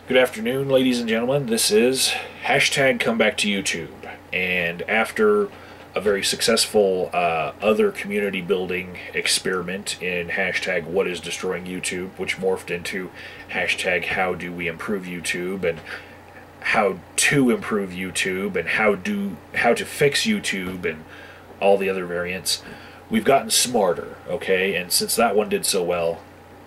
Good afternoon, ladies and gentlemen. This is hashtag come back to YouTube. And after a very successful other community building experiment in hashtag what is destroying YouTube, which morphed into hashtag how do we improve YouTube and how to improve YouTube and how to fix YouTube and all the other variants, we've gotten smarter, okay? And since that one did so well,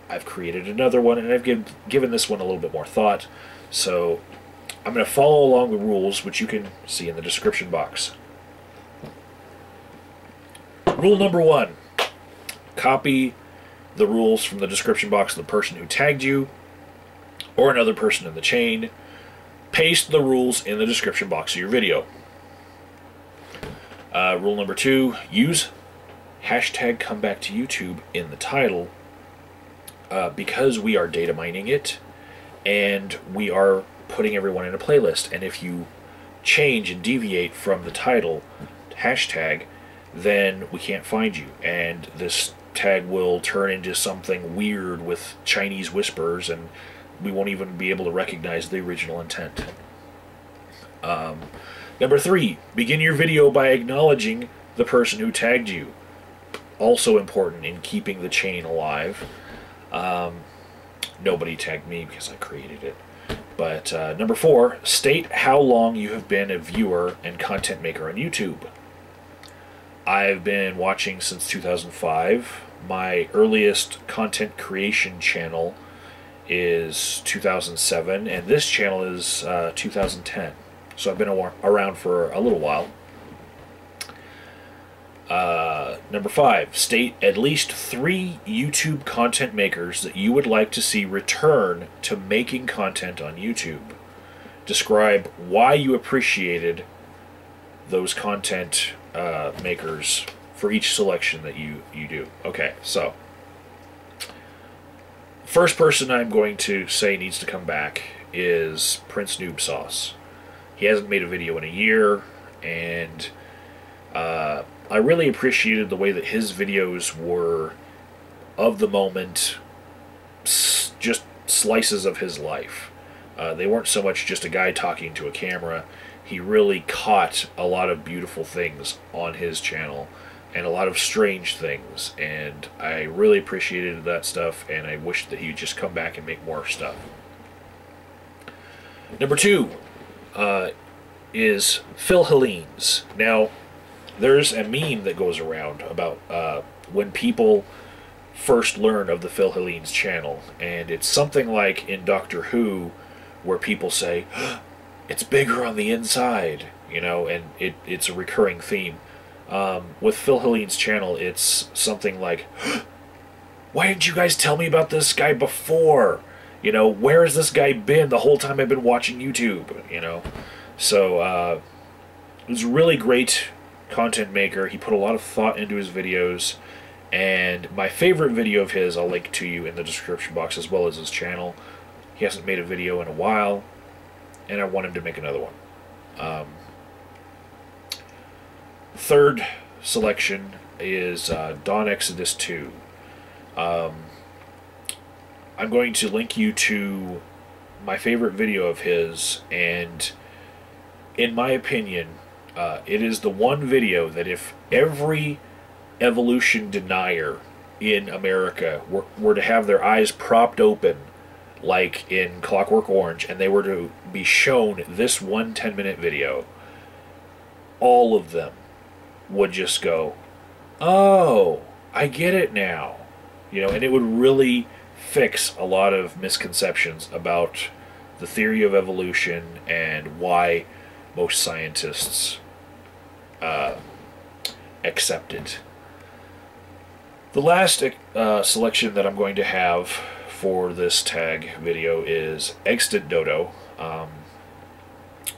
I've created another one, and I've given this one a little bit more thought. So I'm going to follow along the rules, which you can see in the description box. Rule number 1. Copy the rules from the description box of the person who tagged you or another person in the chain. Paste the rules in the description box of your video. Rule number 2. Use hashtag come back to YouTube in the title. Because we are data mining it and we are putting everyone in a playlist, and if you change and deviate from the title hashtag, then we can't find you, and this tag will turn into something weird with Chinese whispers, and we won't even be able to recognize the original intent. Number 3, begin your video by acknowledging the person who tagged you. Also important in keeping the chain alive. Nobody tagged me because I created it. But number 4, state how long you have been a viewer and content maker on YouTube. I've been watching since 2005. My earliest content creation channel is 2007, and this channel is 2010. So I've been around for a little while. Number 5, state at least 3 YouTube content makers that you would like to see return to making content on YouTube. Describe why you appreciated those content makers for each selection that you do. Okay, so first person I'm going to say needs to come back is Prince Noob Sauce. He hasn't made a video in a year, and I really appreciated the way that his videos were of the moment, just slices of his life. They weren't so much just a guy talking to a camera. He really caught a lot of beautiful things on his channel and a lot of strange things, and I really appreciated that stuff, and I wish that he would just come back and make more stuff. Number 2 is Phil Hellenes. Now, there's a meme that goes around about when people first learn of the Phil Hellenes channel, and it's something like in Doctor Who, where people say, it's bigger on the inside, you know, and it's a recurring theme. With Phil Hellenes' channel, it's something like, why didn't you guys tell me about this guy before? You know, where has this guy been the whole time I've been watching YouTube, you know? So, it was a really great content maker. He put a lot of thought into his videos, and my favorite video of his I'll link to you in the description box, as well as his channel. He hasn't made a video in a while, and I want him to make another one. Third selection is Dawn Exodus 2. I'm going to link you to my favorite video of his, and in my opinion, it is the one video that if every evolution denier in America were to have their eyes propped open, like in Clockwork Orange, and they were to be shown this one 10-minute video, all of them would just go, oh, I get it now. You know, and it would really fix a lot of misconceptions about the theory of evolution and why most scientists accept it. The last selection that I'm going to have for this tag video is Extant Dodo.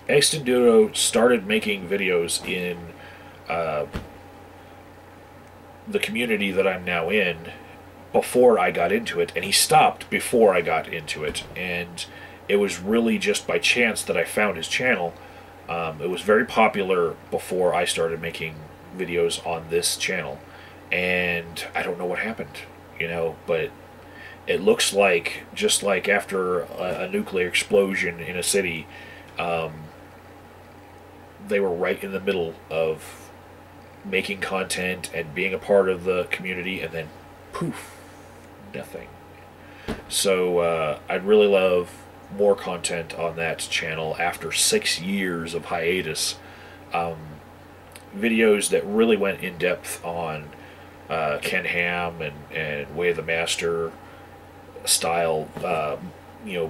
Extant Dodo started making videos in the community that I'm now in before I got into it, and he stopped before I got into it, and it was really just by chance that I found his channel. It was very popular before I started making videos on this channel, and I don't know what happened, you know, but It looks like, just like after a nuclear explosion in a city, they were right in the middle of making content and being a part of the community, and then poof, nothing. So I'd really love more content on that channel after 6 years of hiatus. Videos that really went in depth on Ken Ham and Way of the Master style,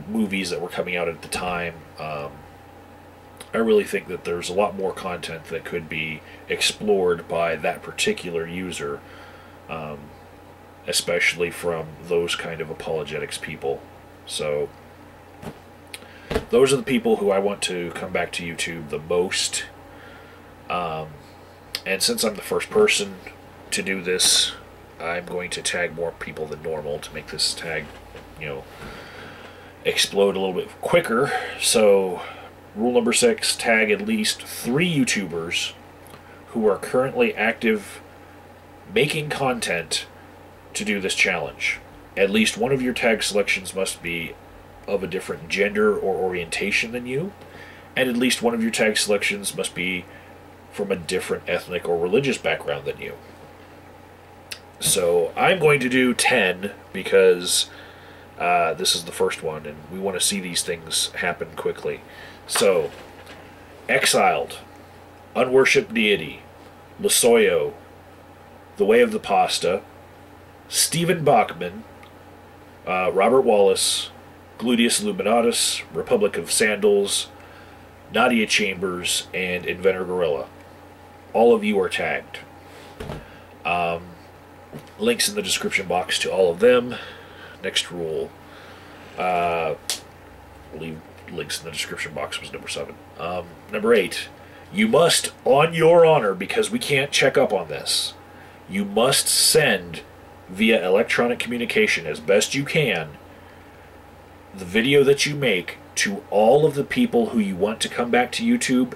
movies that were coming out at the time. I really think that there's a lot more content that could be explored by that particular user, especially from those kind of apologetics people. So those are the people who I want to come back to YouTube the most. And since I'm the first person to do this, I'm going to tag more people than normal to make this tag, explode a little bit quicker. So rule number 6, tag at least 3 YouTubers who are currently active making content to do this challenge. At least one of your tag selections must be of a different gender or orientation than you, and at least one of your tag selections must be from a different ethnic or religious background than you. So I'm going to do 10 because this is the first one, and we want to see these things happen quickly. So, Exiled, Unworshipped Deity, Losoyo, The Way of the Pasta, Stephen Bachman, Robert Wallace, Gluteus Illuminatus, Republic of Sandals, Nadia Chambers, and Inventor Gorilla. All of you are tagged. Links in the description box to all of them. Next rule. Leave links in the description box was number 7. Number 8. You must, on your honor, because we can't check up on this, you must send via electronic communication as best you can the video that you make to all of the people who you want to come back to YouTube,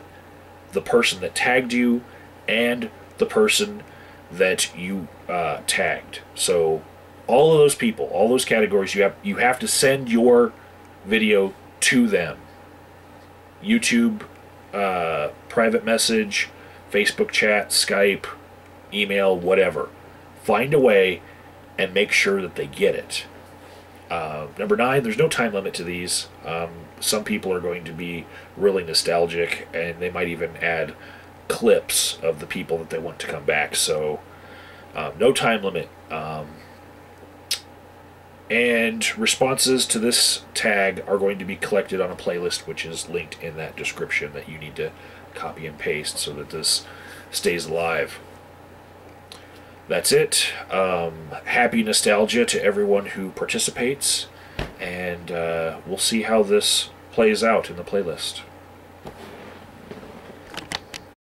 the person that tagged you, and the person that you tagged. So all of those people, all those categories, you have to send your video to them. YouTube, private message, Facebook chat, Skype, email, whatever. Find a way and make sure that they get it. Number 9, there's no time limit to these. Some people are going to be really nostalgic, and they might even add clips of the people that they want to come back. So no time limit. And responses to this tag are going to be collected on a playlist, which is linked in that description that you need to copy and paste so that this stays alive. That's it. Happy nostalgia to everyone who participates, and we'll see how this plays out in the playlist.